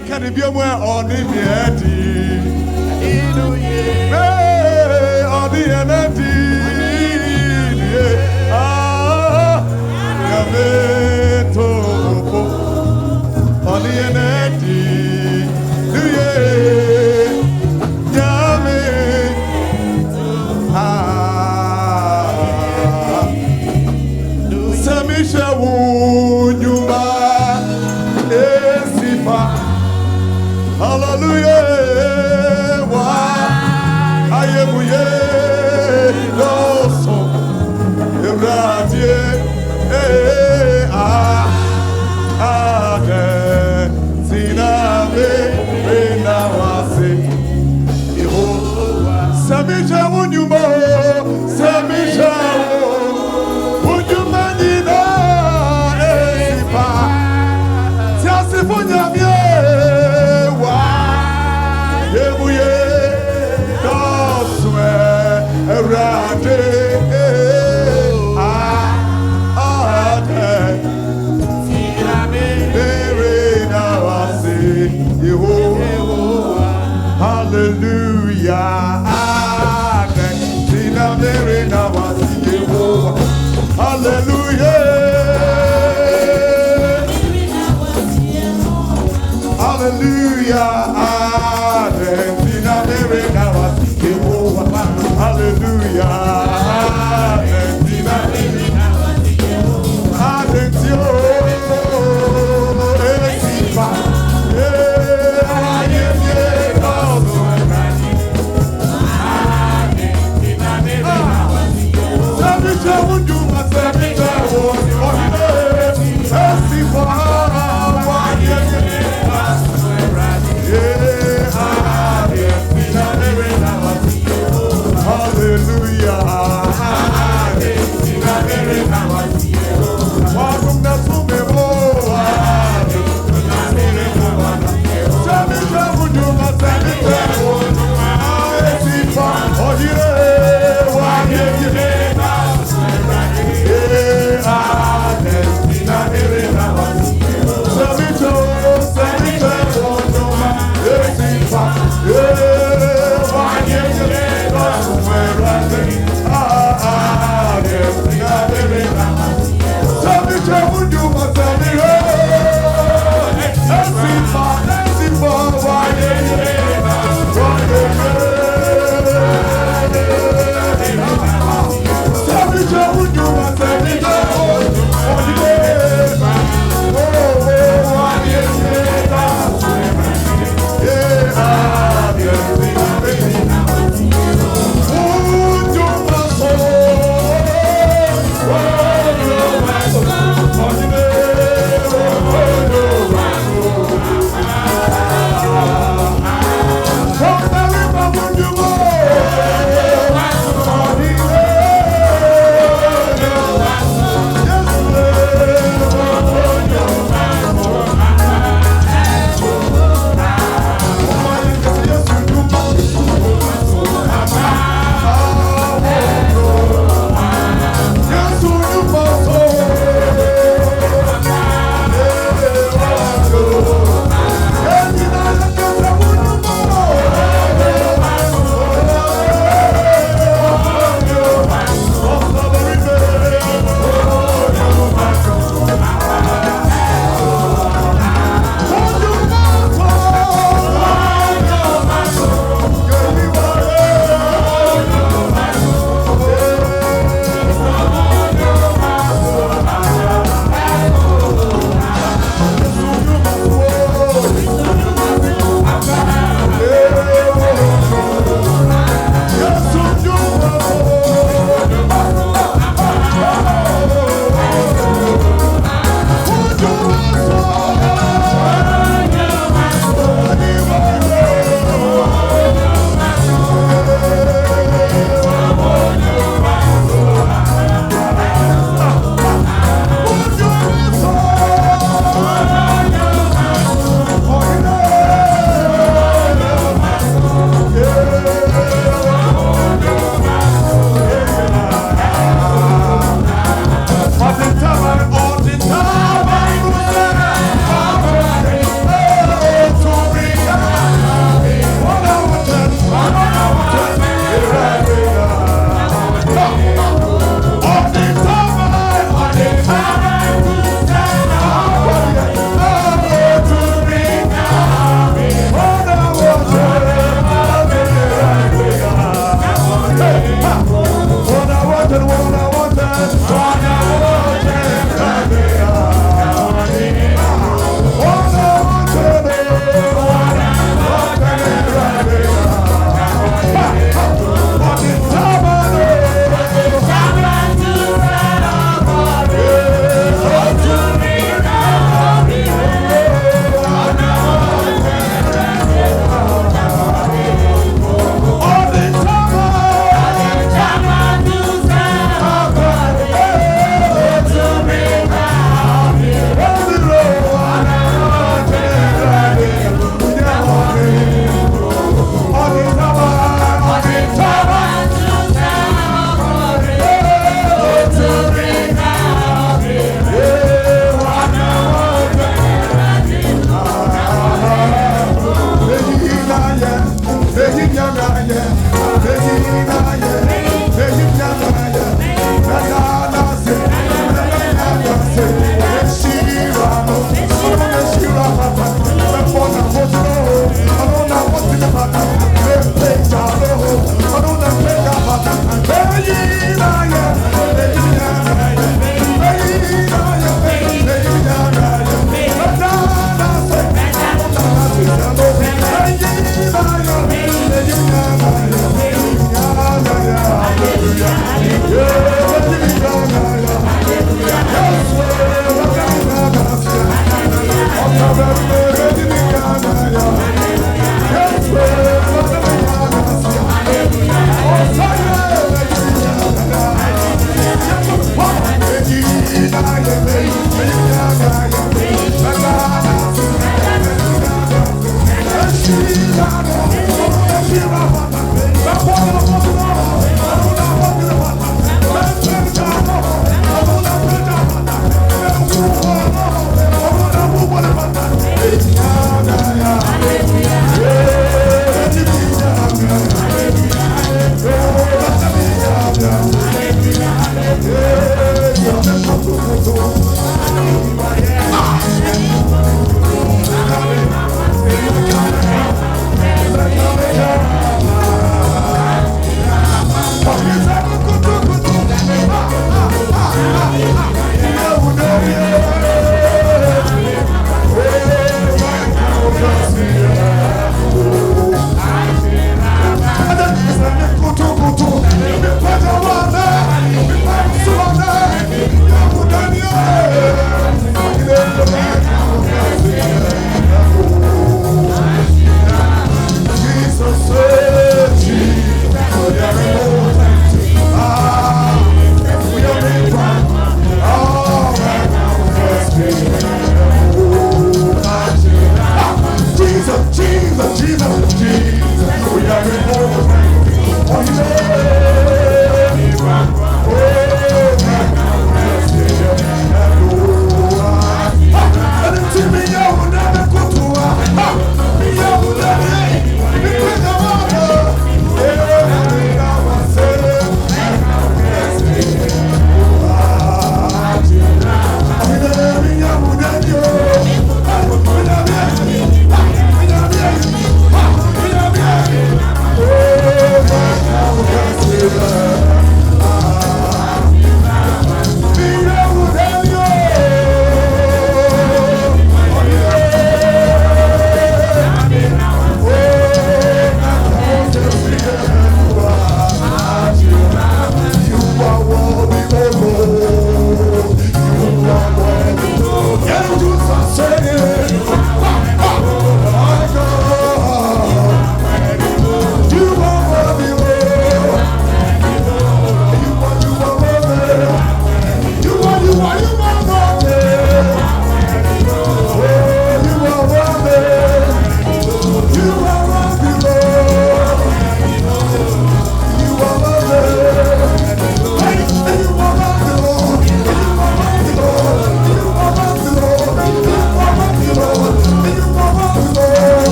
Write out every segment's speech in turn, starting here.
can be on the on the energy. On the energy. Hallelujah, why I am no so Samisha would you more? Samisha would you manina? Siasifunya mie wa yebuye doswe erade hallelujah. Hallelujah. Hallelujah. Yeah,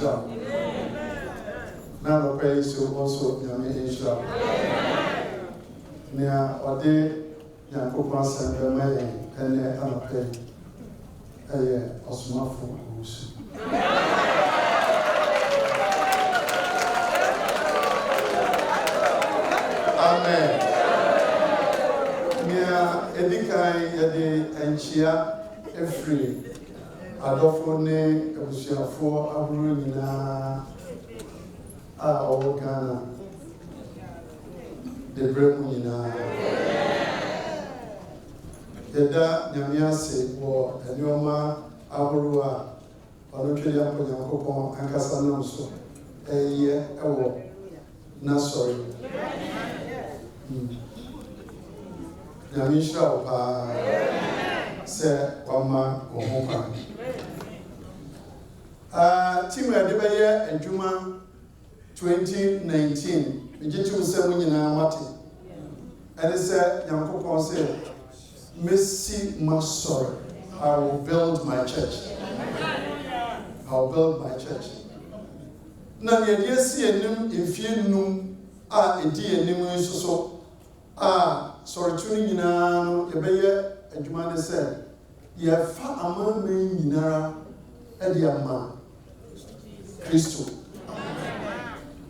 Israel. Now, pray so also Yami Israel. Near Ode Yankopon Sandra and Anapay. Osmafo Owusu. Amen. Mia edikai yade enchia efri adofo ne abusuafo ahuru nyina a owo Ghana de bremu nyina yada nyamiase wo enioma ahuru a ono tweli apo Nyankopon ankasa nam so eye ewo na sorry Nyamisha opa se wama ohoka team adebeye adwuma 2019 ejitu se munyina mate ene se Nyankopon se Messi Masor, I will build my church. I will build my church. Na ne de si enim efie num a edi enim so sorry tuni nyina no ebeye adwuma ne se ye fa amama nyinara e de ama Christo.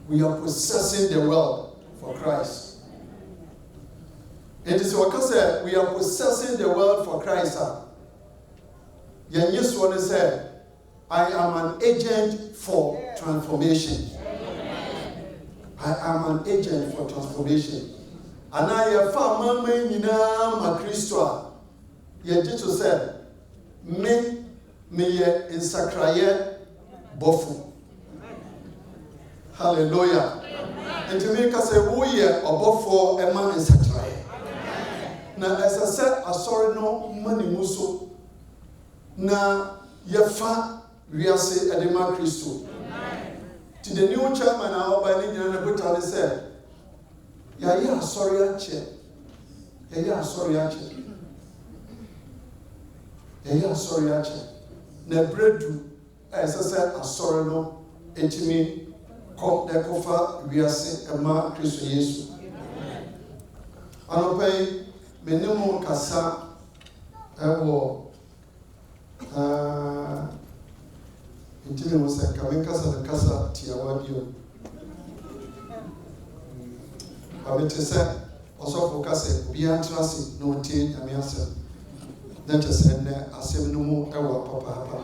We are possessing the world for Christ. It is what I said, we are possessing the world for Christ. Yes, what I said, I am an agent for transformation. I am an agent for transformation. And I have found my Christo. Yet to say, me in Sakraye Bofu. Hallelujah. And to make us say, we are Bofo a man in Sakraye. Na as I said, I sorry no money muso. Na yefa wiase edema Christo. To the new chairman I by the Butan said, yeah, sorry ache. Yeah, sorry ache. Yeah, sorry ache. Na breadu as I said, I sorry no etimi ko de kofa wiase ema Christo Yesu. Anopai Menemo kasa ewo intime mo se kasa tiawa bio abete se osofo kasa bia ntrase no tie nyame asem na tese ne asem no mu ewo papa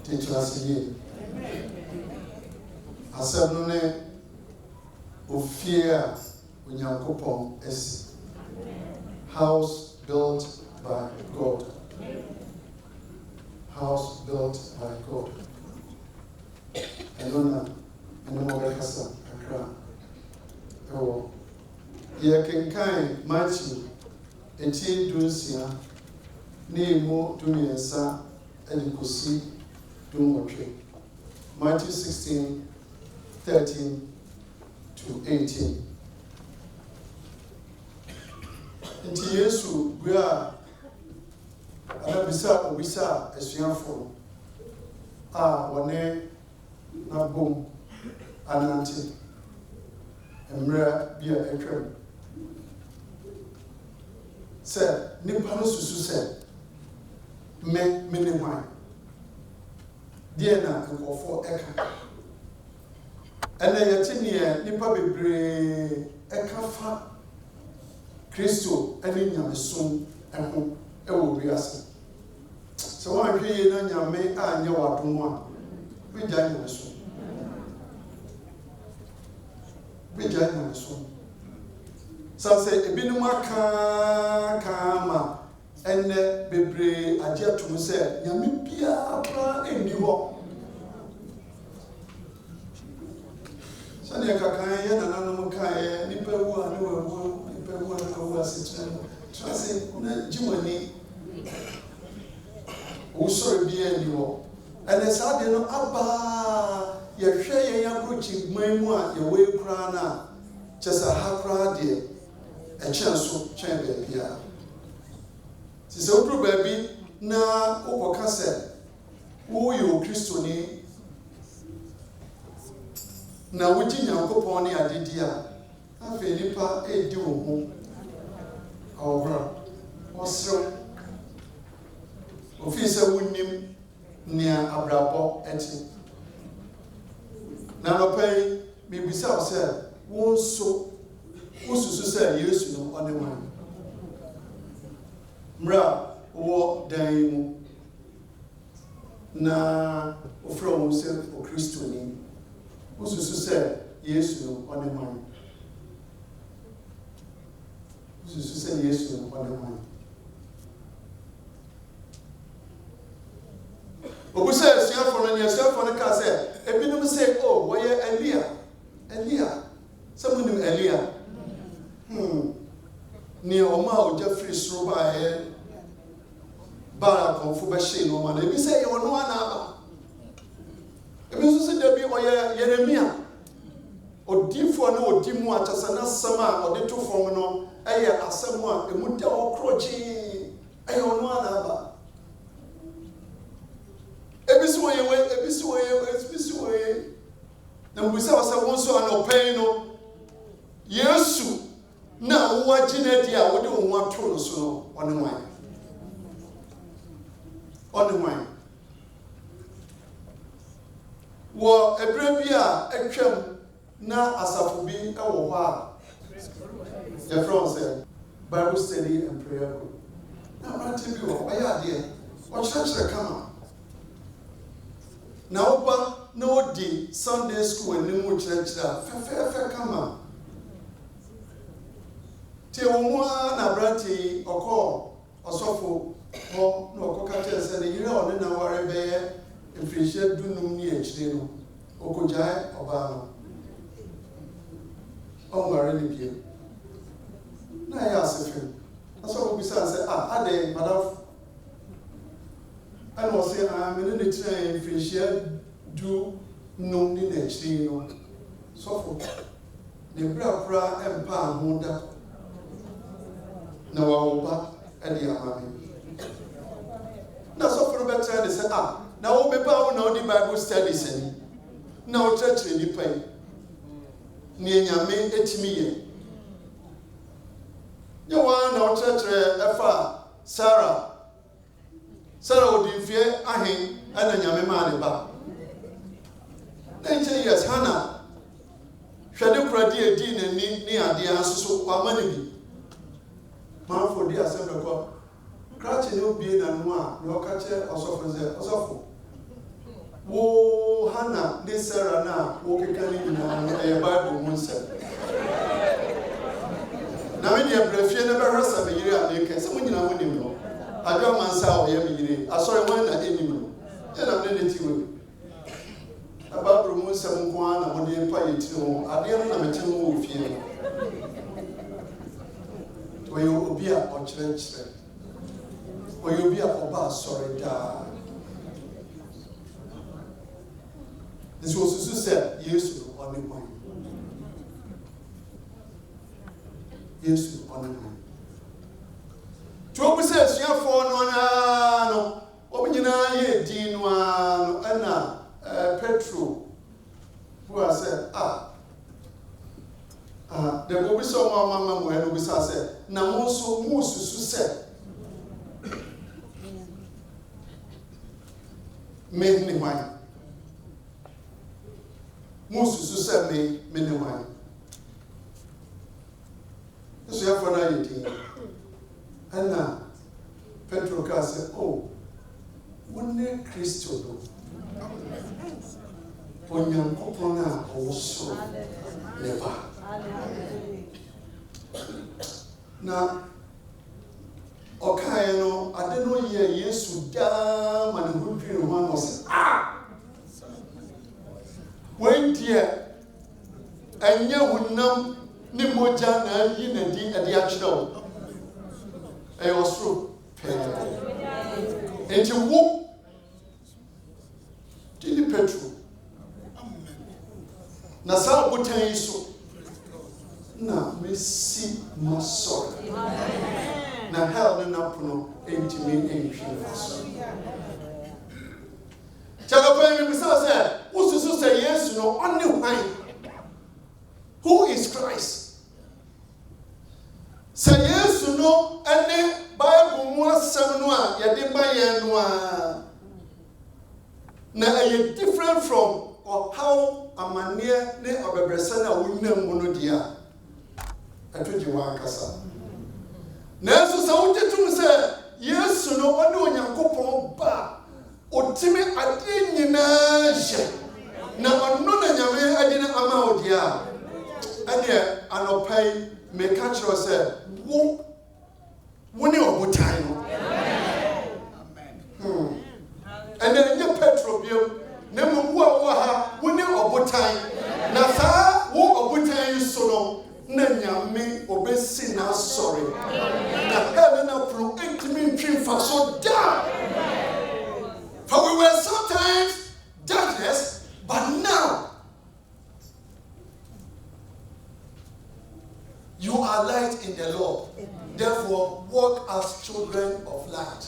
titrase ye asem no ne ofia Onyankopon esi house built by God. House built by God. Elona eno kasa akra ewo ye kenkan Matthew enti dunsia ne mo dumiensa elikosi dumotwe Matthew 16:13 to 18. Nti Yesu gua obisa esuafo wone na bom ananti emra bia etwem se nipa no susu se me ne hwan die na nkofo eka ene yetini nipa bebre eka fa Christo ene nyamesom eho ewo wiase so wan hwe na nyame anya wadom a wegya nyamesom sase ebinum aka ma ene bebre agye atom se nyame bia pra eni ho sane kakan ye na nanom kae nipa wu a ne wu nipa wu na wu asitren trase na jimani usoro bia eni ho ene sade no aba ye hwe ye yakrochi gman mu a ye we kura na chesa ha kura de e chenso chen be bia sɛ woduru baabi na wokɔka sɛ woyɛ Kristoni na wogye Nyankopɔn ne adedi a afei nipa edi wo ho awɔhora wɔserew ofii sɛ wonnim nea abrabɔ ɛte na nɔpɛ yi mebisa wo sɛ wo nso wosusu sɛ Yesu no ɔne wan mmerɛ wowɔ dan yi mu na wofrɛ wo sɛ Kristoni wosusu sɛ Yesu no ɔne wan wosusu sɛ Yesu no ɔne wan obusa asuafo no ne asuafo no ka sɛ ebinom sɛ wɔyɛ Elia sɛ monim Elia nea ɔma a ogya firi soro baeɛ bara akɔmfo bɛhyee no ɔma no ebi sɛ yɛ ɔno ana aba ebi nso sɛ da bi ɔyɛ Yeremia odiifoɔ ne odi mu akyɛsɛ n'asɛm a ɔde to fam no ɛyɛ asɛm a emu da ɔkorɔgyee ɛyɛ ɔno ana aba ebi si wɔyɛ na mbisa wɔ sɛ wɔn nso anɔpɛn no Yesu na wowagye n'adi a wode wo ho ato no so no ɔne wan wɔ ɛberɛ bi a atwam na asafo bi ɛwɔ hɔ a yɛfrɛ wɔn sɛ Bible study and prayer group na aberante bi wɔ ɔyɛ adeɛ ɔkyerɛkyerɛ kama na woba na wodi Sunday school anim kyerɛkyerɛ a fɛfɛɛfɛ kama tie wo mu a na aberante yi ɔkɔɔ ɔsɔfo hɔ na ɔkɔka kyerɛ sɛ ne yere a ɔne na ware bɛyɛ mfirinhyia 15 ne akyire no ɔkɔgyae ɔbaa no ɔnware ne bio na ɛyɛ asefem na sɛ ɔbisa sɛ adɛn madamfo ɛna ɔsɛ mene ne tena mfirinhyia 15 ne akyire no sɔfo ne bra koraa ɛmpa ho da na wawo ba ɛde ama me na sɔfo no bɛtena ne sɛ na wobɛba wo na wode Bible studies ani na wokyerɛkyerɛ nnipa yi nea Nyame ɛtumi yɛ nyɛ waa na wokyerɛkyerɛ ɛfa Sarah wode mfeɛ ahen ɛna Nyame maa ne ba 19 years Hannah hwɛde koradi edi n'ani ne adeɛ nso so wama ne bi manfo di asɛm bɛkɔ krakye ne obie na no a ne ɔka kyerɛ ɔsɔfo sɛ ɔsɔfo wo Hannah ne Sarah na wo keka ne nyinaa no ɛyɛ Bible mu nsɛm na me deɛ brɛfie ne bɛhwɛ sɛ me yere a meka sɛ mo nyinaa mo nim no adwa mansa a ɔyɛ me yere asɔre wɔn na ɛnim no ɛnam ne ti wɔ na Bible mu nsɛm nko ara na mo de mpa yɛ tiri ho adeɛ no na mete ho wɔ fie no ɔyɛ obi a ɔkyerɛkyerɛ ɔyɛ obi a ɔba asɔre daa nso osusu sɛ Yesu ɔne wan Yesu ɔne wan tí o bí sɛ asuafoɔ no anaa no wɔn nyinaa yɛ din no ara no ɛna Petro bua sɛ dɛbɛ obi sɛ ɔmo ama mo ɛna obi sɛ sɛ na mo nso mo susu sɛ me ne wan mo susu sɛ me ne wan asuafoɔ no ayɛ din ɛna Petro ka sɛ wone Kristo no Onyankopɔn a ɔwɔ soro ne ba na ɔkaeɛ no ade no yɛ Yesu daa ma ne ho dwiri ho ano sɛ wei deɛ ɛnyɛ honam ne mogya na ayi n'adi ɛde akyerɛ wo ɛyɛ ɔsoro pɛɛ enti wo dini Petro na saa botan yi so na mesi masɔre Na hell no napono intimi entwimfaso. Chalopa mi bisa say, ususu say yes no only one. Who is Christ? Say yes no any Bible mu asem no a yede ba yen no a na are different from or how amane ne obebresa na wonnam mu no dia. Atoji wa kasa. Na so sa wotetum say yes no oni onyankopon ba otimi ade nyina hye na ono na nyame ade na ama odia ane anopai me catch you say wo woni obotan no amen and then you petrobium na mo wo ha woni obotan na sa wo obotan so no na nyame obesi na sorry na hell na pro intimi twimfa so da. For we were sometimes darkness, but now you are light in the Lord. Therefore, walk as children of light.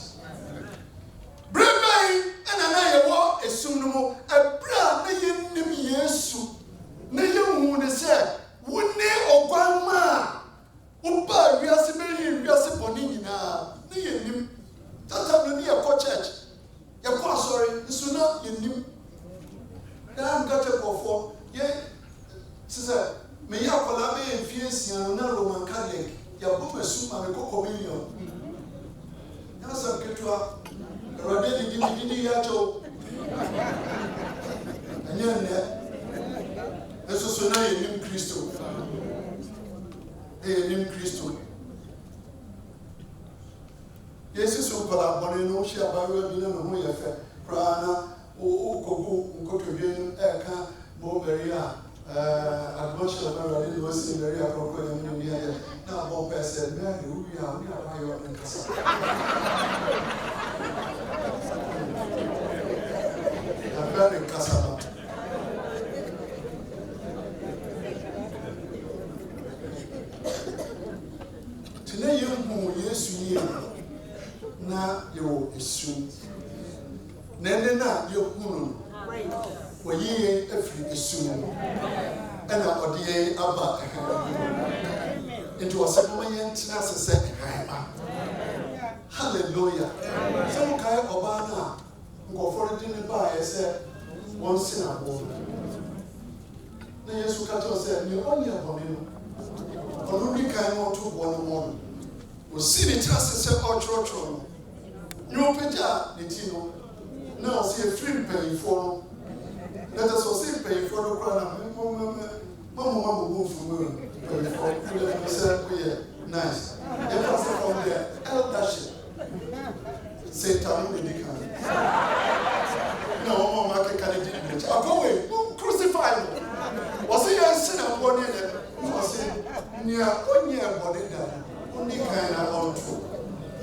Bring me and I walk a sunumo, a bra, na yesu. Na yemu say, wune o grandma. Umba wiase be wiase boni nyina. Na yenim. Tata no near ko church. You're sorry, it's not in him. Now I'm got a for ye, sister. May you collaborate in fierce and Roman Catholic. Your book assume I'm a communion. That's a Ketua. Roddy didn't yato. And you're there. This was so now a name Christo. A name Christo. Yes, so Palabone, no share by no affair. Prana, go to Vienna, Eka, Boberia, Adventure of the was in very appropriate. Now, Bob said, Mary, we are by your Casa. I'm very Casa. Today, you yes, you na yo esu nene na yo hunu oyiye afri esu ana odiye aba into asema yentina sese haima hallelujah some kai oba na ngoforo dini ba ese won sina bo na Yesu kato se ni only abone no onu bi kai no to bo no mo o si ni trust se ochrochro no peja the tino now see a free pay for let us also pay for the crown mama move from nice and from there eldership Satan will be no mama can do it crucify was he a sinner born in it was it near body down only kind of untrue.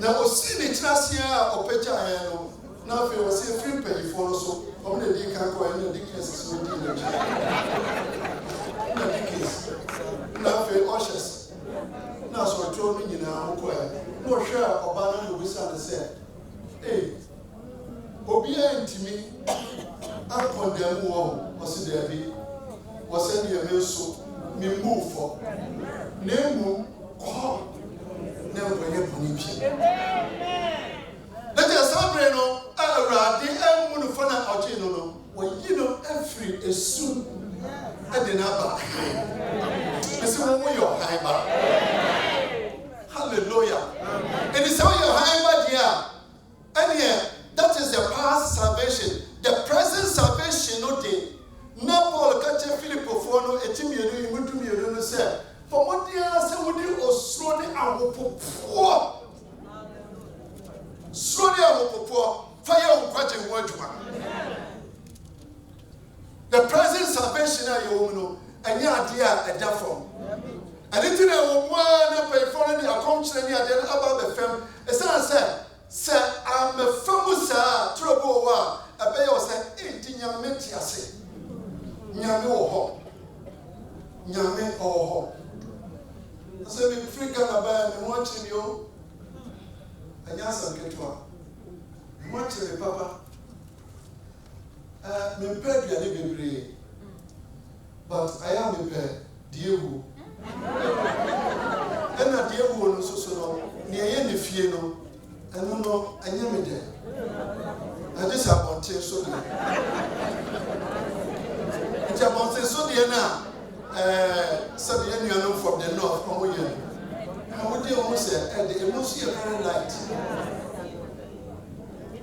Now, we see the Tracia or Pecha, now if you see a free pay for so, only the Dicanco and the Dickens with the Dickens. Now, if you ushers, now so I told me in our no sure or banana will be said, hey, Obia to me, up on the wall, was there be, was any of you so, me move for, name, call. Never bring punition. Let us celebrate no Radi and Munufana Ogino, when you know every is soon at the number. It's only your high bar. Hallelujah. And it's all your high bar, dear. And here, that is the past salvation. The present salvation, no day. No Paul catch a Philippo for no etimian, you to me, you say. For what they are saying, would you slowly and poor? Slowly and poor, fire will catch a word. The present salvation are your woman, and your idea a different. And it's in a one pay for the accomplishment about the film. As I said, sir, I'm a famous trouble. A bay was an 18 young metias. Nyame or Nyame or I said, we free Ghana and watching you. anyasa nketwa mo chere papa me pɛ duane bebree but I am me pɛ diewu ɛna diewu no so no ne ɛyɛ ne fie no ɛno no ɛnyɛ me dɛ ɛde sɛ abɔnten so deɛ nti abɔnten so deɛ na sɛbi yɛ nuanom from the north ɔmo yɛ no wodi ɔmo sɛ ɛde ɛmo so yɛ very light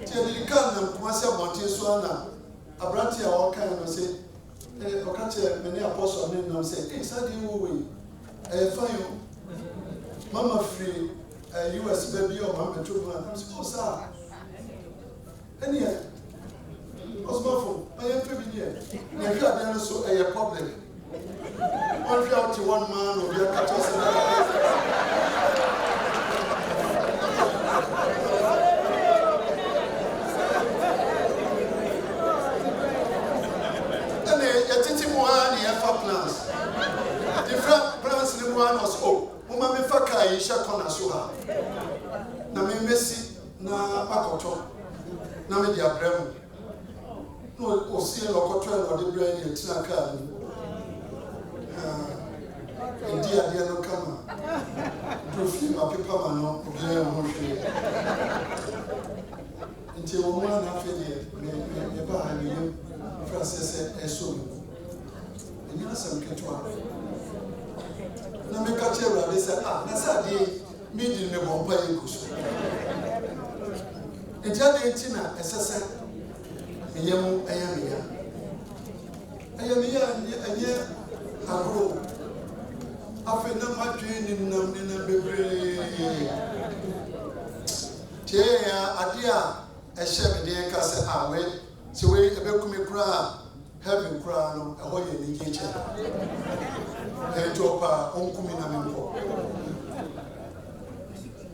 nti ɛde ka nam kumasi abɔnten so ana aberante a wɔka no sɛ ɔka kyerɛ me ne apɔsɔ ne nam sɛ saa deɛ wɔ wei ɛyɛ fan yo mama firi U.S.A baabi a ɔma metro mu a nam sɛ saa ɛneɛ ɔsomafo ɔyɛ mfɛ bi deɛ ne ɛhwɛ adeɛ no so ɛyɛ public ɔhwɛ a wote one man obi aka kyerɛ sɛ plans. Different plans in one was Mama me faka isha kona suha. Na me mesi na akoto. Na me dia brem. No osi lokoto no de brem ye tina ka ni. India dia no kama. Profi ma pepa ma no obi e ho hwe. Nti wo ma na fe de me ba ha ni Francis eso. And you know some ketwa. Na me ka che Awurade sɛ na sɛ ade me di ne bomba yekuso. Enti ade nti na ɛsɛ sɛ meyam ɛyɛ meya. Ɛyɛ meya ɛnyɛ agro. Afe na madwe ni nam ne na bebre. Tie ya ade a ɛhyɛ me de ka sɛ we sɛ we ebekumi kura heaven kura no ɛhɔ yɛ ni gye. Jopa onkumi na mempo.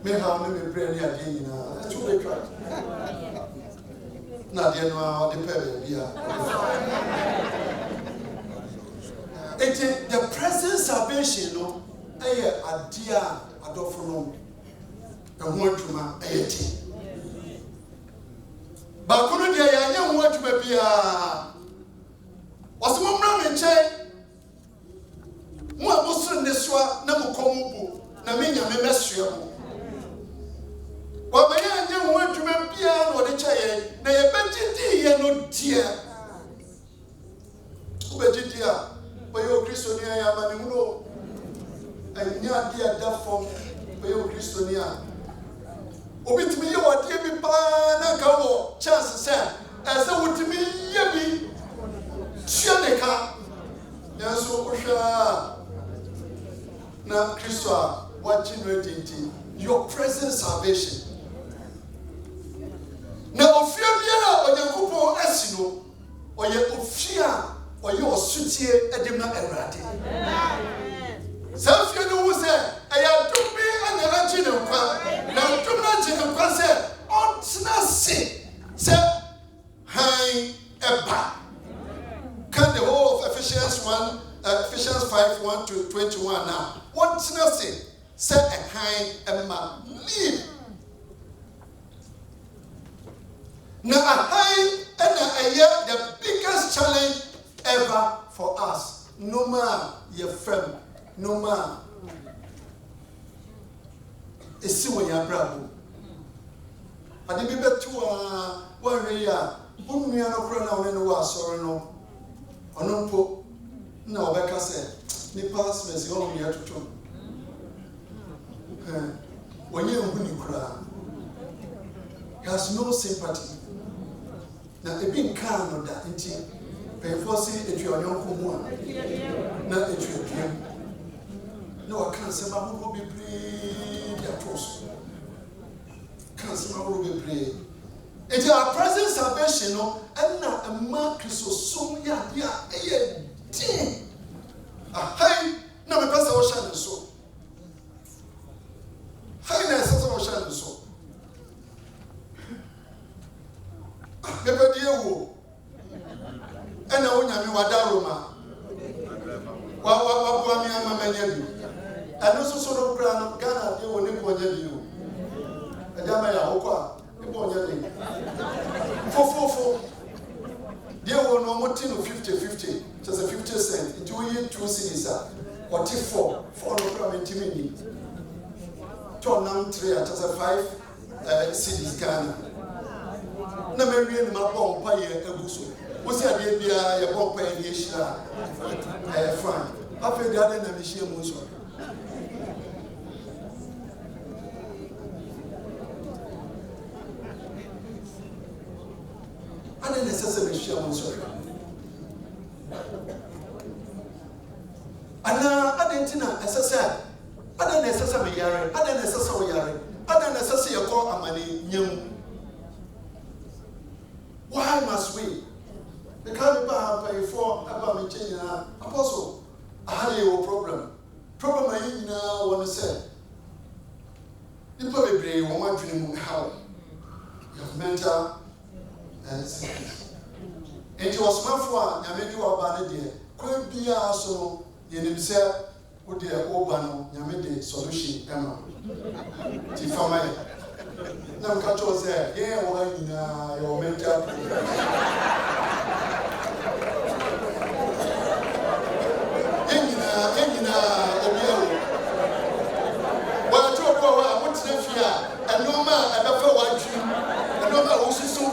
Me ha me brɛ ni ade nyina. To be try. Na de no a de pɛ bia. The present salvation no ɛyɛ ade a adɔfo no ɛho adwuma ɛyɛ ti. Ba kono de yɛ anya ho adwuma bia. Ɔsɛm mmra me nkyɛn. Mo abosun ne soa na mo komo bu na me nya me mesua mo wa ba ya nya ho adwuma bia na ode kyaye na ye begidi ye no die o begidi a ba yo Kristo ni ya ma ne huno anya dia da fom ba yo Kristo ni a obitimi ye wade bi pa na ka wo chance say ese wotimi ye bi tua ne ka yanso ohwa na Kristo a watching identity your present salvation na ofia biara onyankopon asino oye ofia oye osutie edim na Awurade safia no wo se eya dumbi anara gine nkwa na dumna gine nkwa se ontna se han eba can the whole of Ephesians 5:1-21 now. What's nothing? Set a kind and leave. Now a high and a year the biggest challenge ever for us. No man, your friend, no man. It's see when you're bravo. I didn't be to 1 year. Who me no crown when you are sorry no. Onompo na obeka say ni pass message on me atoto when you hu ni kura has no sympathy na ebi nka no da nti pay for say etu onyanko mu a na etu epiem na wa kan se ma ho bebre dia tos kan se ma ho bebre. It is our present salvation, no, and now a mark is so soon, yeah, hey, no, because I was shining so. Highness, I was shining so. Never dear who, and I won't have you a daruma. What I'm and also sort of Ghana, you will never you. And Agyemang ya okwa ibo nyane fofofo dia wo no mo tin 50-50 just a 50 cent into we 2 cedis or 4 no problem timini to nam 3 just a 5 cedis Ghana na me wie ni ma bon pa ye aguso wo si ade bia ye bon pa ye hira fine afi dia na me hia mu so ana necessary hia mu so ana adentina esese ada necessary me yare ada necessary yare ada necessary ye ko amani nyam. Why must we? Because we have paid for about me changing apostle. I had a problem. Problem I now want to say. You probably be one dream how you have mental sickness. And it was my fault. I made you a bad idea. Could be also in himself with the Obano, Yamede solution. Emma. Tifamay. Now, catch us there. Yeah, why in your mental. Well, I told you I want to live here. And no man ever felt one dream. And no man also so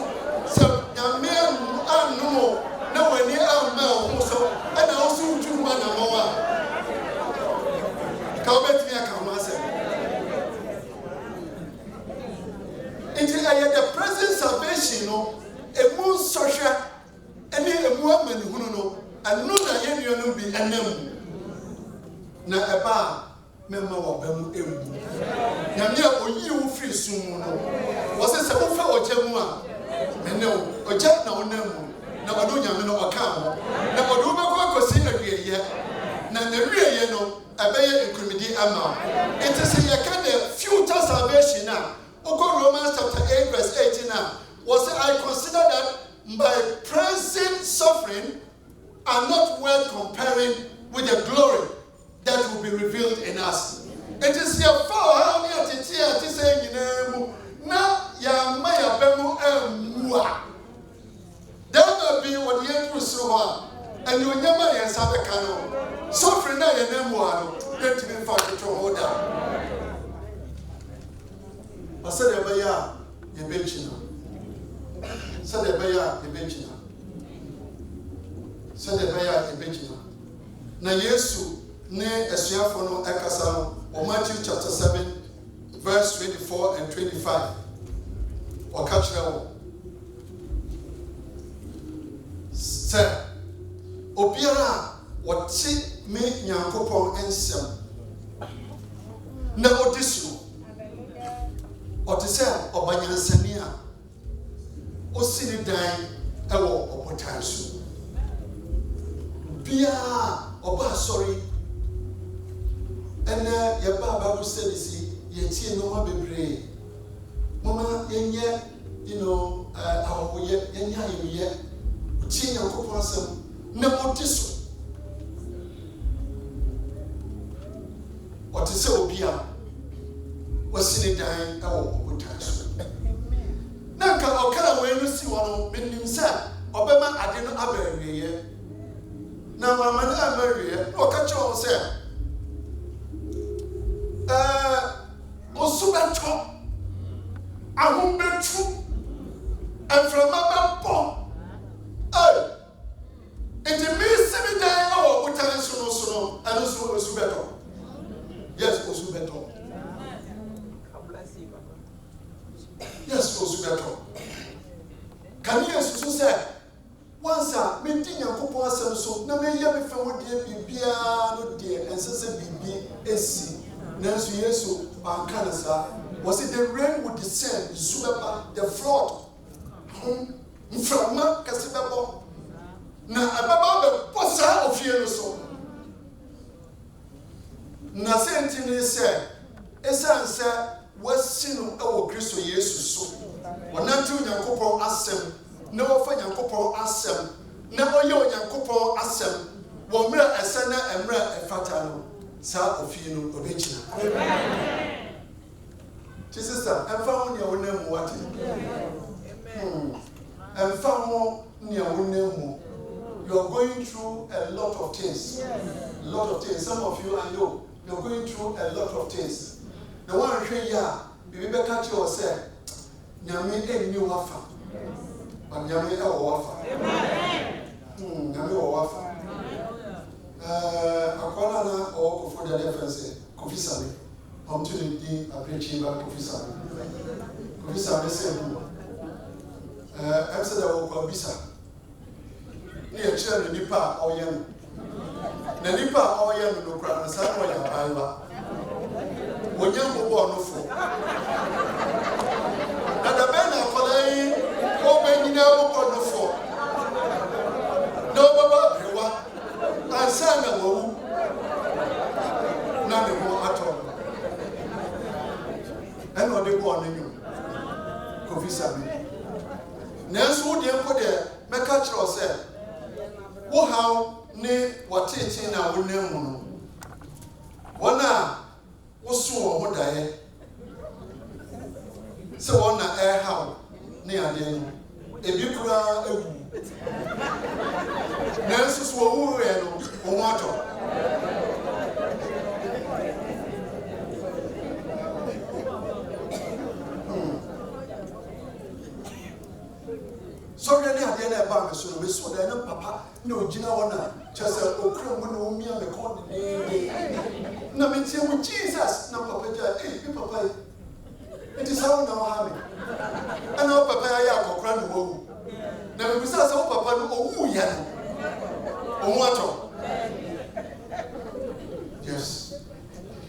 young men are no one near our mouth also. And I also do one and more. Come back to me, I come myself. The present salvation, a moon social, and a woman who know, and no, I am be a name. Na eba memma wa bam emu nyame oyi wo free sum no wo se se wo fa ojamu a mene oja na onamu na odo nyame no oka ho na odo be ko akosi awieye na awieye no ebeye enkrumidi ama it is a kind of future salvation now. Romans chapter 8 verse 18 now was I consider that my present suffering are not worth comparing with the glory that will be revealed in us. It is your fault how near to say na ya maya bemu emwa. There will be what the angel saw and you never yes have a cano. Suffering na ya nemu let me find to hold down. I said ebaya ye benchina. Said ebaya ye benchina. Said ebaya ye benchina. Na Yesu ne esuafo no ekasa no Matthew chapter 7 verse 24 and 25 or catch them say obiara wati me nyankopon ensem na odisu otise obanyansani a osini dan ewo obotan so bia oba sorry and your Bible studies ye tie no ma bebre mama yenye our ye yenya ye tie nyankopon asem na otiso otise obia wasini dan ewo obotan so na ka okara we no si wono menim sa obema ade no abawiye na mama na abawiye no ka che o se Osubeto Ahumbetu and from Mabampo. Oh, and the Mississippi day, oh, what time so and also Osubeto. Yes, Osubeto. Yes, Osubeto. Can you say once I meeting a couple of so no may have found the piano dear and says BB Nancy Yesu Bankanasa was it the rain would descend, the flood from Casababo. Now, about the posa of Yeruso. Nasentini said, Esan said, was sin our Christo Yesu. When not to Yankopo Assem, no for Yankopo Assem, no yo Yankopo Assem, Womra Asana and Ra and Fatano. Sa of original. sister, and found your name what? And found near name. You are going through a lot of things. A lot of things. Some of you, I know, you're going through a lot of things. The one here, you better catch yourself. Nyame e ni wafa. But nyame e wafa. Nyame wafa. Akwala na o ko for the difference. Kofi Sabe. I'm to the appreciate Kofi Sabe. Kofi Sabe say, I'm said I will go bisa. Ni e chere ni nipa oyen. Na nipa oyen no kra na sa no ya baiwa. Wonyam bo no fo. Na da be na akwala o be nyina bo no fo. No baba brewa. Ansa na wo na ne ho ato. Eno de bo no nyu. Kofi Sabe. Nanso wo de enko de meka kire o se wo haw ne watetin na wo nam mu no. Wona wo so wo ho dae. Se wona haw ne ade no. Ebi kura ewu. Nanso so wo we no wo ho ato. So really at the end of the bank, so we saw that papa, no, Gina Wana, just a okra, no, me, and the corn. No, me, with Jesus, no, papa, hey, papa. It is how now, having. And now, papa, I have a grand woe. Now, we saw some papa, oh, yeah. Oh, what? Yes.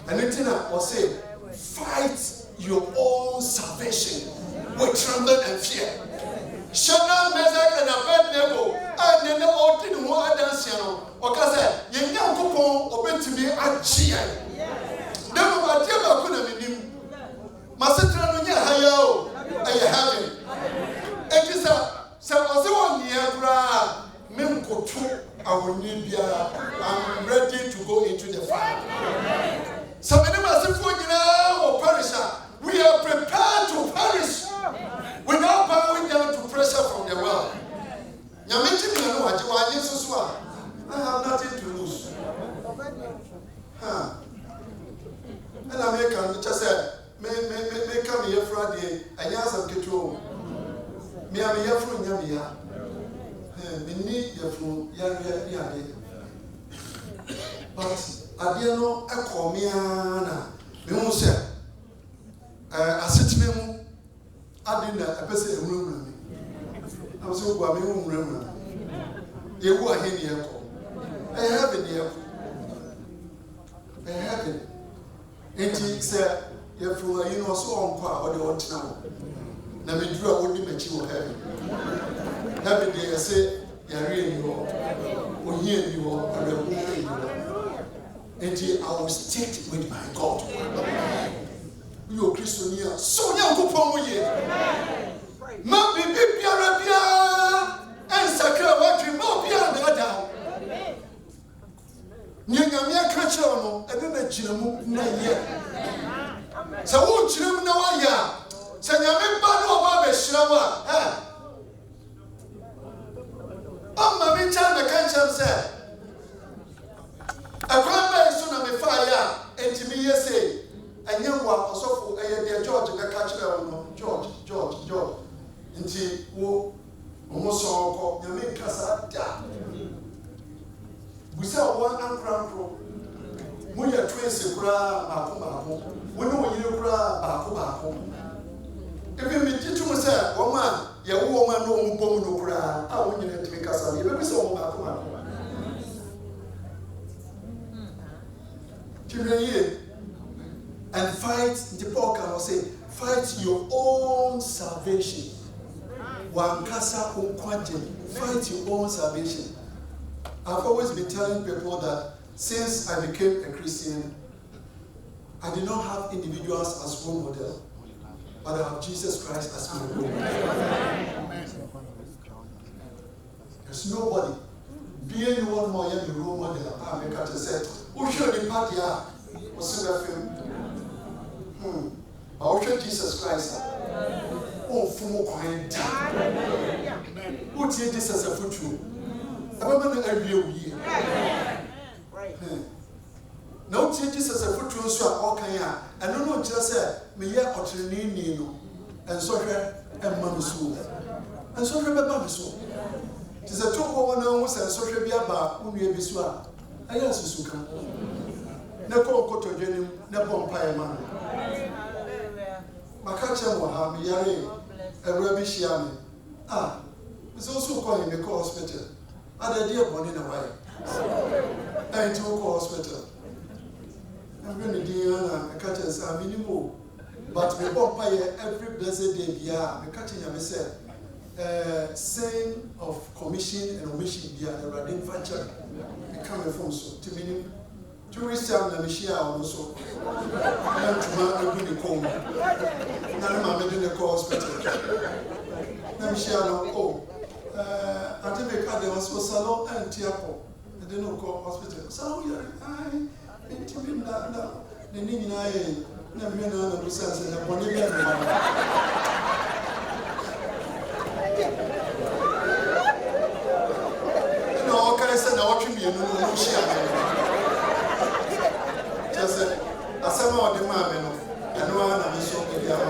And then I was saying, fight your own salvation with trembling and fear. Shana Mezek and Abednego, and then all did more Adansiano, or Casa, young coupon, or went to be a Gia. Never my dear Bakuna in him. Master Hayo, and you have it. And this is one year, Memko 2, I will need you. I'm ready to go into the fire. Some of them are saying, or perisher. We are prepared to perish. Without bowing down to pressure from the world. I have nothing to lose. And I make just say, may come here Friday, and yes, I'm get home. Me, I'm here from Yamia. Me need your food, Yamia. But I didn't know a comiana. Me won't say, I said to me. I didn't a person room. I was so going room. You were here. I have it here. I have it. And he said, you're from a so on what do you want now? Now, we drew a woody mature heaven. Happy day, I say, you're really or here you are, and I will stick with my God. You are Christian here. So young to ye. Ma bibi biara bia en sakra watri ma bia na da. Nyanyamia ka kire no ebe na ginamu na ye. Se wo ginamu na wa ya. Se nyame ba no oba be hira wa, Amma mi cha na kan cham se. Akwa ba so na me fa ya entimi ye say. And you were also a George and a catcher, George. Until who almost saw you make us we saw one uncle. When you're twins, we know you cry. If you meet you to say, woman, your woman, no cry. I want you to make us a little bit so and fight, the Paul can say, fight your own salvation. Fight your own salvation. I've always been telling people that since I became a Christian, I did not have individuals as role model, but I have Jesus Christ as my role model. There's nobody. Being one more young role model, I make said, who should be part here? What's the film? But Jesus Christ. Oh, fumo kwani da. What ye Jesus a futu? Abama na awie wie. Na what ye Jesus a futu nso a okan a, eno no kire se me ye otreni ni no. Enso hwe emma no so. Enso hwe beba me so. Ti se toko wona hu se enso hwe bia ba unue bi so a. Aya susu kan. Na ko kotodwenim na bompa e ma. Makacha mo ha me yare ewra bi hia me. Ah, so so call him go hospital. Ada dia boni na why. And to go hospital. I'm going to do na makacha say minimum. But me bompa every blessed day bia makacha ya me say saying of commission and omission bia Radin Fancher. Me come from so to minimum. Tourist time na mishia also. And to man do the come. Na ma me do the hospital. Na mishia no oh. I think we had the salon and tiapo. I didn't go hospital. So I intimate na the nini na na me na no sense na boni na. No, can I say na what me no share. Just asama o de ma me no eno na me so e bia ma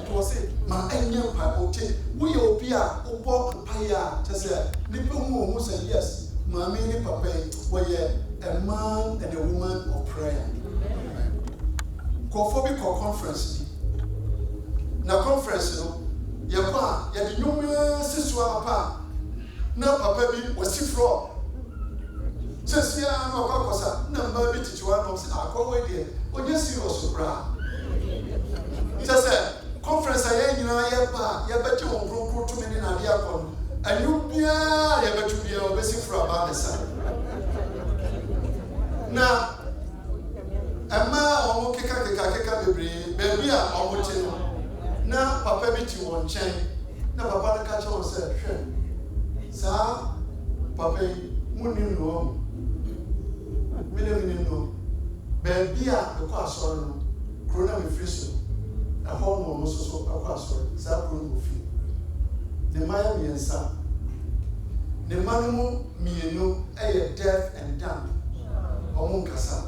to say ma anya pa o te we obi a obo pa ya just nipa hu o say yes ma me ni papa we a man and a woman of prayer ko phobic conference na conference no ye kwa ye de nyum sisu apa na papa bi wasi fro Just yeah, no cosa. Number bit to one of our way. When you see us, just a conference. I bet you won't go to many idea. And you be able to be a basic for about the sun. Now, a man or kika baby, or what now, papa bit you one chain. Now, papa catch on said, sir, papa, moon no. No, baby, the class or Corona with Friso, a home also a class or Sapron of you. The Miami and Sam. The Manumu, me no, a deaf and dumb, or Moncasa.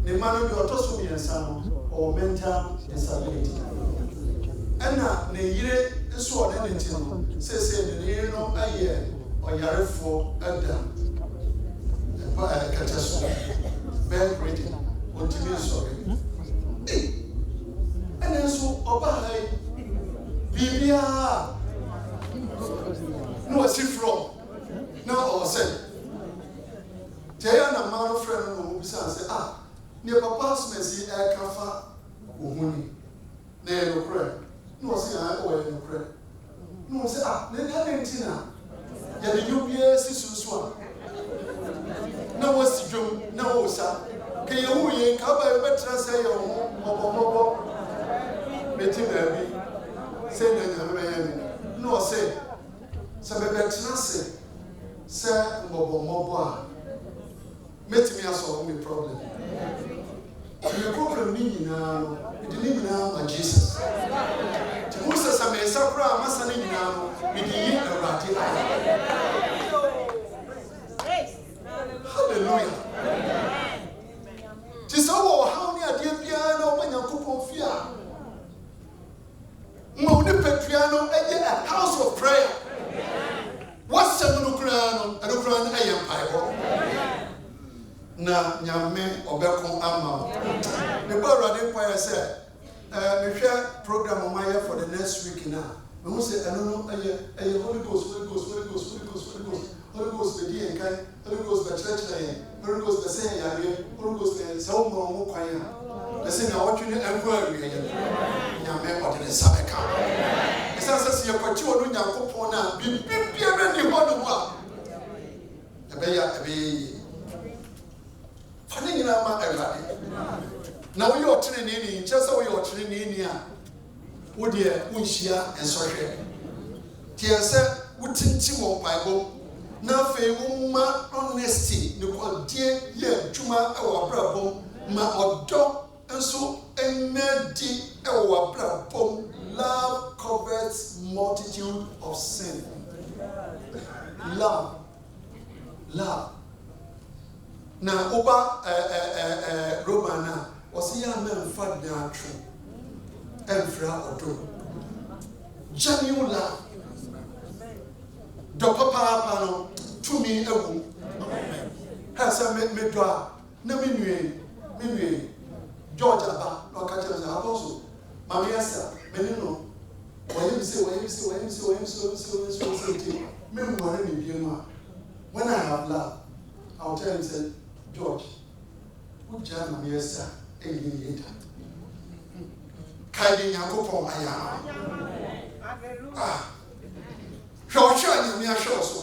The Manu, you are also me and Sam, or mental disability. And now, the year is what anything says, the year no a year or yard for a dumb. Bad reading, what to be sorry. And then so, Oba, Bibia, no, I see from now or said, Jayana, my friend, who says, ah, near papa's messy air cafa, woman, there no prayer. No, say I owe no prayer. No, say, ah, then I didn't know. Yet the U.S. is one. Na wasi dwom na wosa ke ye hu ye ka ba betra say ye hu bobo beti baabi say na nyame ye no say se be betra say bobo a metimi aso me problem the problem ni nyina no it ni nyina ma Jesus ti musa sa me sakura masa ni nyina no me di yi awrade Hallelujah. Just how many are dear piano when you cook fear? Moni Petriano, a house of prayer. What's a Nucrano? A Nucran Empire. Na Yame or Belcom Amma. The Borough Empire said, we share program on my for the next week now. We must say, I don't know, a Holy Ghost, Holy Ghost, Holy Ghost, Holy Ghost, Holy Ghost. Holy Ghost be the kind, Holy Ghost be church, Holy Ghost be saying, Holy Ghost be so more quiet. Listen, I want you to encourage me. Yame or the Sabeka. It says, you put you on your coupon, be ready, what the one. A be funny in our everybody. Now you are training in just how you are training in here. Would you, Unshia and Sorry? Tears, wouldn't you Bible? Na fe wuma honesty ne kwodie ye adwuma e wo brabom ma odo enso enadi ewa brabom. Love covers multitude of sin. Love. Na oba Romana was ya men fat na true. Emfra odo. Genuine love. Do papa no to me ewu. Ha sa me do na me nwe George aba no ka tell say apostle mama yesa me no when you say me more ni bi ma when I have love I'll tell him say George who jam mama yesa e yi yeta kai di yakopon aya Hwehwe ni ahwe so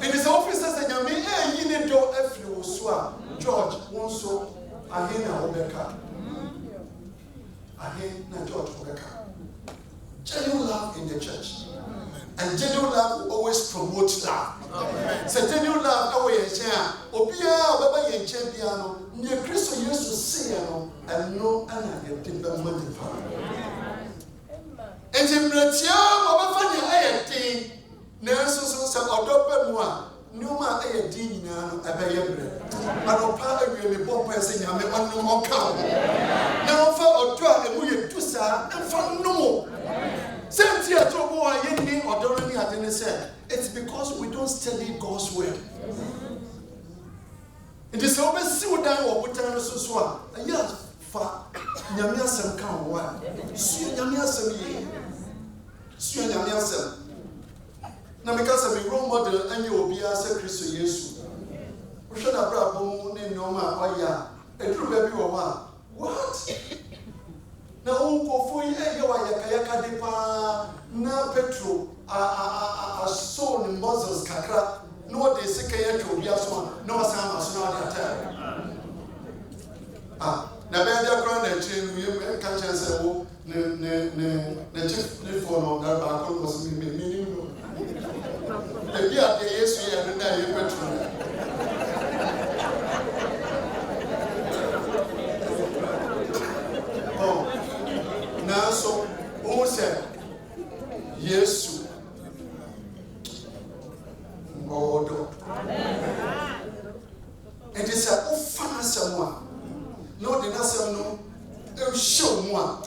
in his offices and yami e yi ne do afri wo so a George won so ahina obeka ahina George obeka. Genuine love in the church. And genuine love will always promote love. So genuine love away yenchen obia obeba yenchen bia no ne Kristo Yesu say no and no ana ye dimba madi pa. Entimretia obefa ne ayeti na so se odoba mu a nyuma ayedi nyina no ebeye bre. Anopa awie me bompa se nyame onno onka. Na ofa odo a emu ye tusa emfa no. It's because we don't study God's word. It is always so down or put on so. Yes, for Yamia some count one. Yamia some ye. Yamia some. Now, because I'm a role model and you will be as a Christian. Yes, we should have brought home in Noma or ya. A true baby or what? Na unko foi ewa yakayaka depa na petro a soul in muscles kakra no de sekaya to bia so no sama so na ata na be dia kron na chin we ka chan se wo ne chief for no da ba ko was me no e bia de Yesu ya na ye petro now so who said Yesu Odo. It is a ofana someone. No the nasem no e show mo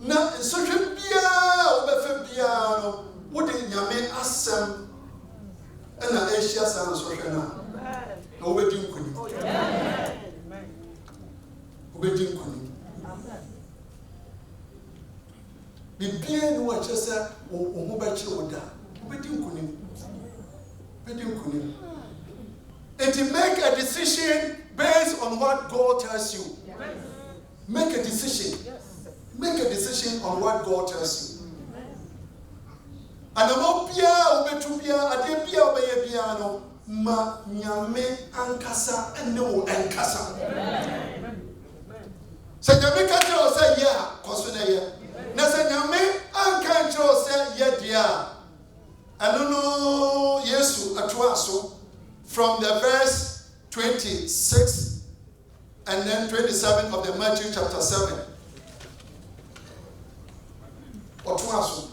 na so hwe bia obefa bia no wo de nyame asem na ehia san so hwe na obedi nkuni obedi nkuni bibia ni wa chese ohu ba chi woda obedi nkuni and to make a decision based on what God tells you. Make a decision. Make a decision on what God tells you. And amopia obetubia adebia obeyebia no ma nyame ankasa ene ankasa. Se nyame ka tell say ya koso na ye. Na se nyame anka tell say ye dia. Anono Yesu atwaso from the verse 26 and then 27 of the Matthew chapter 7. Atwaso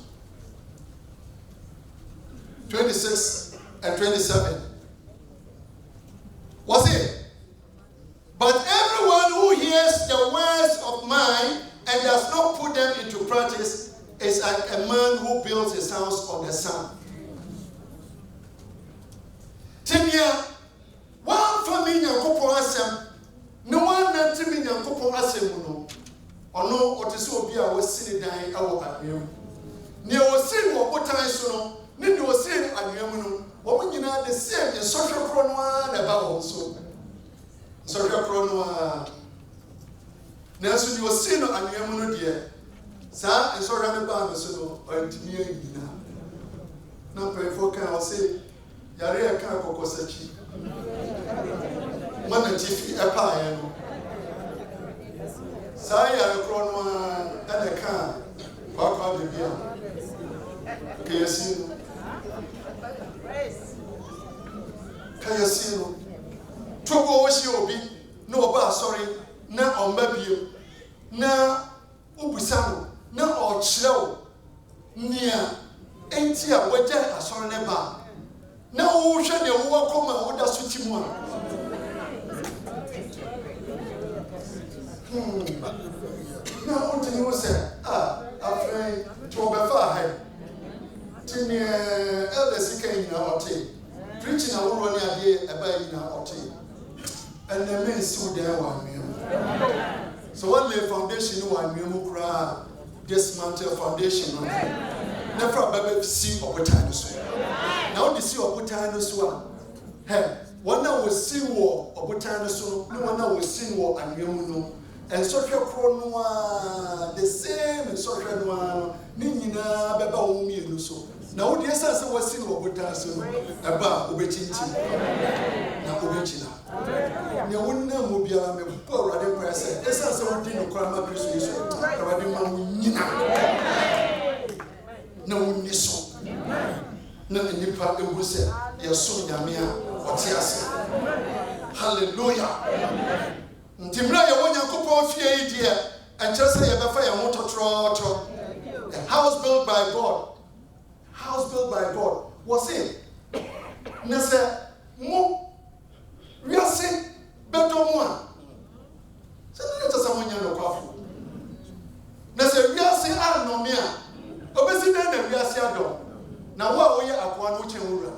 26 and 27. Was it? But everyone who hears the words of mine and does not put them into practice is like a man who builds his house on the sand. Timia, one family Yankopon asem, no one nantimi Yankopon asem no. Ono otiso obi a wosini dan awo anwem. Ne wosini wo botan so no, ne de wosini anwem no. Wo nyina the same in social pro no na ba wo so. Social pro no na so de wosini no anwem no de. Sa en so ran ba no so no, antimi anyina. Na pefo kan o say yare ya kan kokosachi mana tifi epa ya no sa yare kro no ana kan kwa bibia kayasi no togo wo shi obi no oba sorry na ombabiem na ubusano na ochrew nia enti a wagya asɔre ne ba na wo hwɛ ne wo akoma wo da so timu a na wo tini wo sɛ afrɛ to obefa ha tini elders kan nyina ɔte preaching na wo ne ade eba nyina ɔte and the men so there one me so what lay foundation one me mu kra dismantle foundation no never baby see obotan so now the see obotan so a he one na we see wo obotan so no one na we see wo anwemu no and so hwe kro no a the same so hwe no a ni nyina beba wo mienu so na wo de sense wo see wo obotan so eba obechinchi na obechina ne wonna mo biara me bo awrade prayer say esa se wo di no kora ma Kristo Yesu awrade ma wo nyina na wonni so na nipa ewu se yeso nyame a ɔte ase hallelujah ntimra ye wonya kopɔ fie yi die enkyɛ sɛ ye bɛfa ye ho totrotro a house built by God was it na sɛ mo wiase beto mo a sɛ ne tɛ sɛ mo nya no kwafo na sɛ wiase anome a obesi den na wiase adɔ na wo a wo yɛ akoa no kyen wura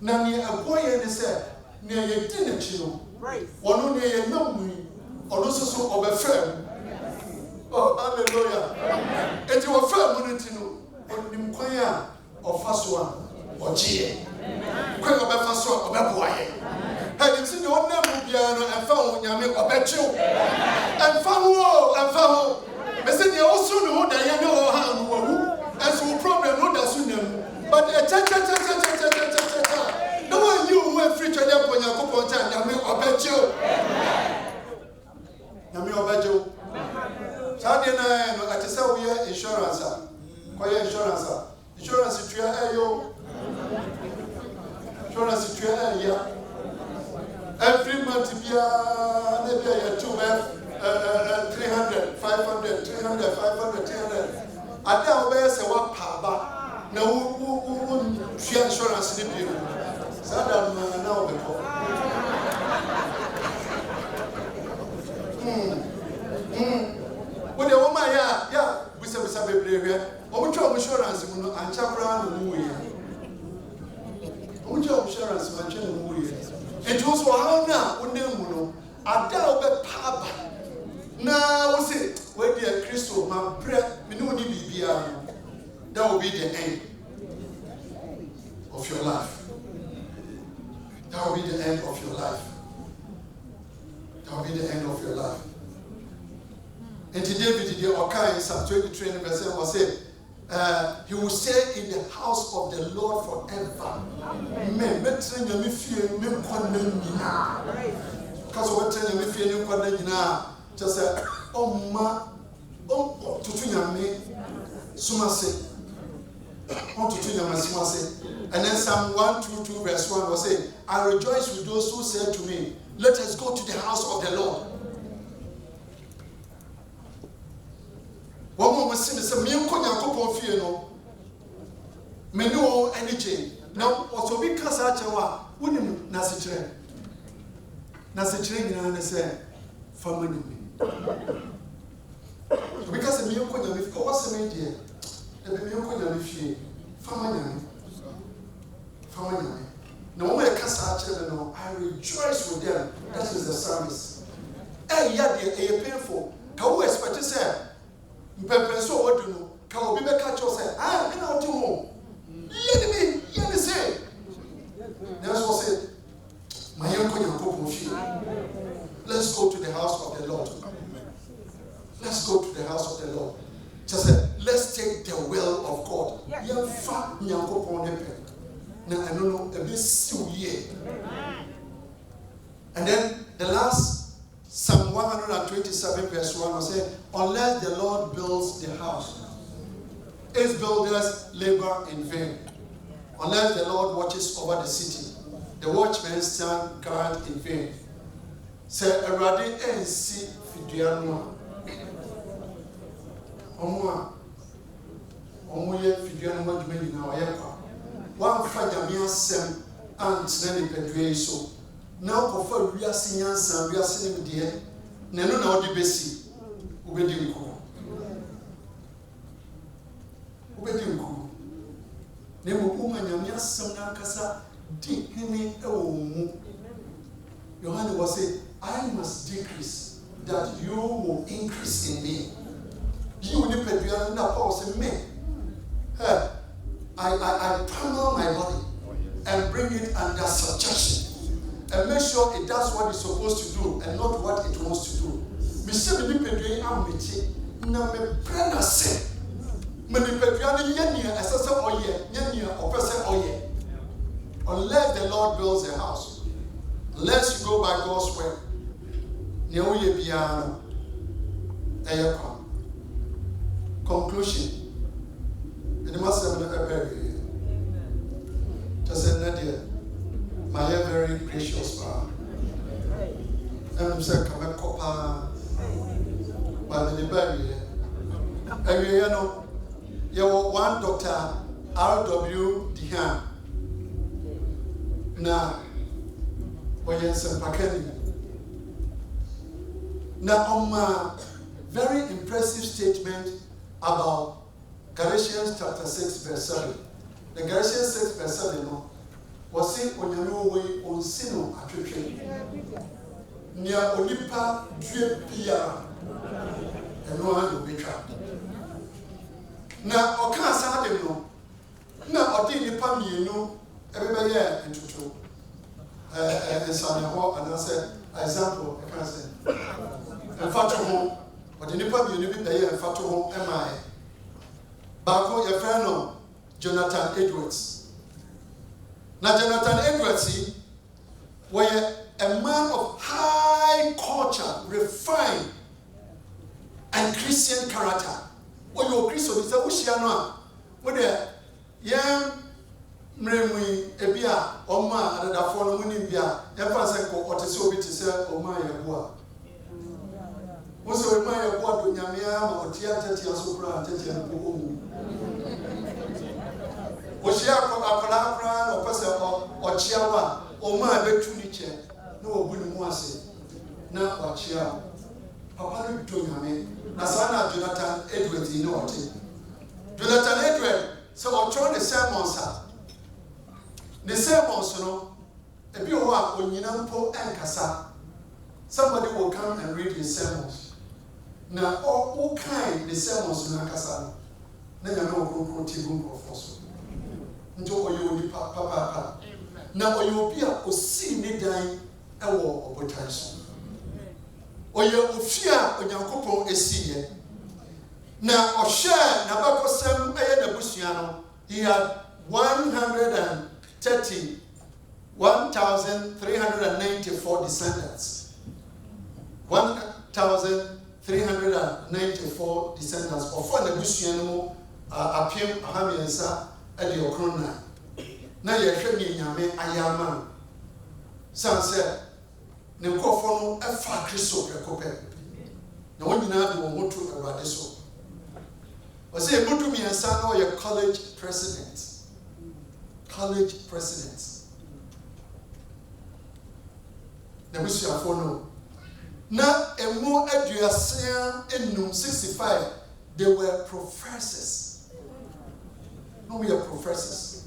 na ne akoa yɛ ne sɛ ne yɛ di na chi no wono ne yɛ nam yi ɔno so ɔbɛfɛ oh hallelujah enti wo fɛ mu no ti no onim kwan a ɔfa so a ɔgye kwan ɔbɛfa so a ɔbɛboa yɛ ha nim si ne ɔnam mu biara no ɛmfa ho nyame ɔbɛkyew ɛmfa ho mesi ne ɔso ne ho da yɛ ne ɔha no wawu ɛso wo problem no da so nam but cha no one you who free to them for Yakopon time nyame ɔbɛkyew nyame ɔbɛkyew Saturday night, no, I just say we are insurance. Insurance to your insurance to your every month, maybe a 300, 500, 300, 500, 300. I tell me, say what papa. Now, who insurance in the bill? Saturday now before. When the woman, yeah, we say baby, we try insurance, we no anchor no way. We try insurance, we no way. It was for how now, we no, I tell be papa. Now we say, where dear Christo, my prayer, we no need bibia. That will be the end of your life. That will be the end of your life. That will be the end of your life. And David did in Psalm 23 verse 7 was said, he will stay in the house of the Lord forever. Amen. Because what telling me feeling just say, oh ma, oh to me, sumase, oh to me, sumase. And then Psalm 122 verse 1 was saying, I rejoice with those who said to me, let us go to the house of the Lord. One more sin is a meal conya fee no. Menu energy. Now, also because I tell wouldn't Nasitre. Nasitre in say family. Because the meal conya with what's the media? The meal conya fee. Family. No one can no. I rejoice with them. That is the service. Eh, yeah, they are painful. How expect to say? Mpepenso what do no? Can we be catch us say? Ah, me na do mo. Let me say. That's what said. My let's go to the house of the Lord. Let's go to the house of the Lord. Just say, let's take the will of God. Yamfa nyankopon nepe. Na I don't know a bit still here. And then the last Psalm 127 verse 1 will say, unless the Lord builds the house, its builders labor in vain. Unless the Lord watches over the city, the watchmen stand guard in vain. Say Erade ensi fiduano. Omo ye fiduano wadwuma nyina oye kwa. Wan fa Nyame asem antena ne pedwe so. Na okofa wiase nyansa wiase ne de na no na odi besi. Ubedi nko. Ne mo kuma Nyame asem na kasa di hene ewo mu. Yohane was say, I must decrease that you will increase in me. You need to na Paul say me. I panel my body and bring it under subjection and make sure it does what it's supposed to do and not what it wants to do. Me say me pedua am mechi na me prena se. Me pedua ni yenia asese oye, yenia opese oye. Unless the Lord builds a house, unless you go by God's word, Nyeoye biano eyekwa. Conclusion. The master of very just said Nadia, my very precious man. And said, come and copa by the berry. And you know, you were one Dr. R.W. Dehan. Now, when you're some Pakeni. Now, very impressive statement about Galatians chapter 6 verse 7. The Galatians 6 verse 7 was saying on your way on sino attrition. Near Olipa drip pia and no one will be trapped. Now, Okan Sadim no. Now, Odini Pami, you know, everybody here into two. And San Yaho, and I said, example, I can say, and Fatu, but the Nipa, you need to and Fatu, am I? Bako, your friend, Jonathan Edwards. Now, Jonathan Edwards, were a man of high culture, refined, and Christian character. When you're Christian, it's a Ushiano. With a young Mremui, Ebia, Oma, and the phone winning Bia, Evansenko, or to so be to say, Oma Yabua. Also, my award to Yamia or Tiata Tiasopra and Tian Pumu. Oshia or Passa or Chiawa, or my Betuniche, no Bunumuase, now or Chia. Papa to Yame, Nasana Jonathan Edwards in Norte. Jonathan Edwards, so I'll try the sermons. The sermons, a few work when Yinampo and Casa. Somebody will come and read his sermons. Now, all kind the sermons in Nakasa. Then I know who Tibum of Fosso. Into you, Papa. Now, you will be a see me dying a war of potential. Or you fear when your couple is seen. Now, or share Nabako Sam Ayana Busiano, he had 1,394 descendants. 1,394 descendants of one Busiano appear Hamiansa at the Okrona. Now you're showing Yame Agyemang. Some said, Nekofono a far Christo Precope. No one now do want to about this. Or say, go to me and son or your college president. College presidents. The mission of no. Now, a more education in 65, they were professors. No, we are professors.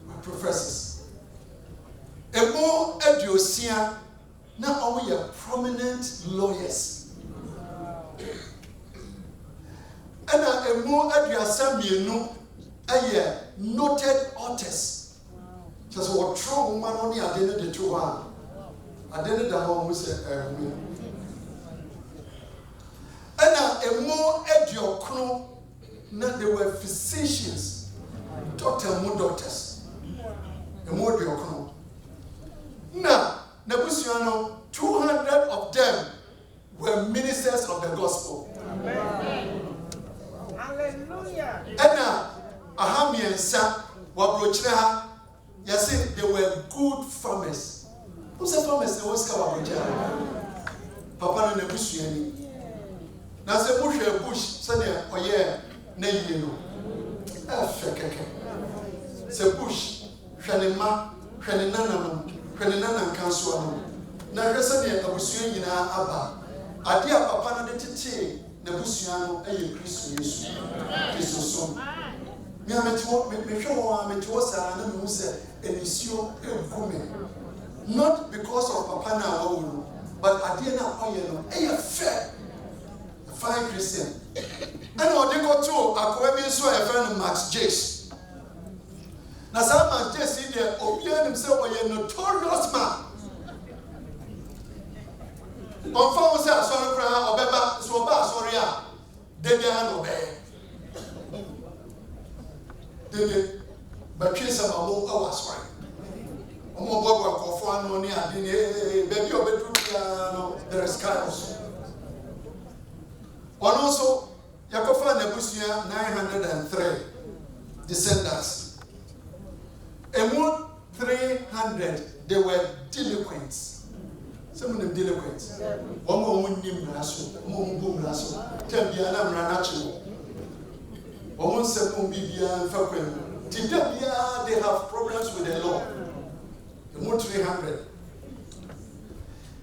We are professors. A more education, now we are prominent lawyers. And a more education, a noted authors. Just what true man only identity to one. Identity the home was a and a more education, now they were physicians, doctors. A more education. Now, Nebusiano, 200 of them were ministers of the gospel. Amen. Hallelujah. And now, Ahamiansa, Wabrochra, Yasi, they were good farmers. Who said farmers? They was Kawabuja. Papa and the bush. Now, say bush, Sunday, or yeah, Nayino. Say bush, Shanima, Shanina, Council. Now, Sunday, I was swinging Abba. I dear Papa and the Titi, the Busiano, a Christian. Jesus, so. Me show me to us and who said, and not because of Papa now, but I didn't know a fair, a fine Christian. And what they go to, I could so a friend Max Jakes. Now, some Max Jakes in there, Obian himself, a notorious man. On phone says, sorry, or Beba, so bad, sorry, they can't obey. But chase some more hours, right? Baby, there is chaos. Also, Yakofa Nebusia 903 descendants. Among 300, they were delinquents. Some of them delinquents. One more Nim Rasso, one Boom Rasso, Tembiana Ranacho. Almost 7 billion Falcon. They have problems with the law. Among 300.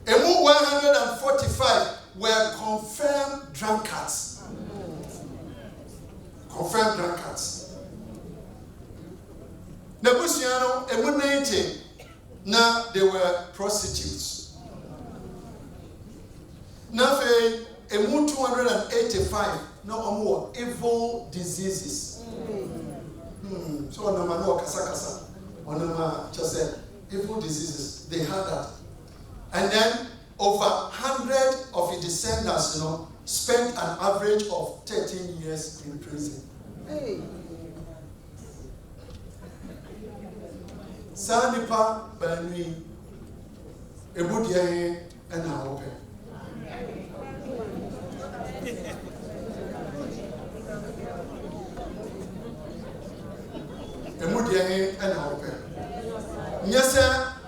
Among 145 were confirmed drunkards. Confirmed drunkards. Nebusiano, among 90, now they were prostitutes. Now, among 285. No more evil diseases. So no man no kasa. Just said evil diseases. They had that, and then over 100 of the descendants, spent an average of 13 years in prison. Hey. Sanipa bani ebudiye ena open. Emudiye ena open. Nyese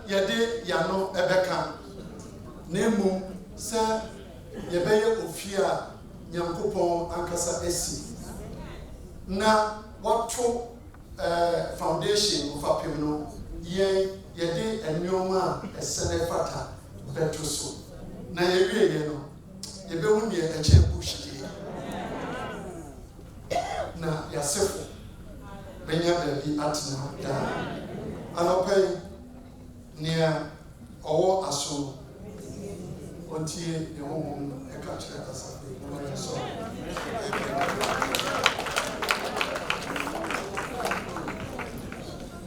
yede yano ebeka. Nemu sa yebeye ofia Nyankopon ankasa esi. Na wato foundation of apem no yede enyoma esene fata betuso. Na yewie no yebehu ne eche bush na yasefo benya baby atna da anopay nia owo aso ontie ye hohom e ka kire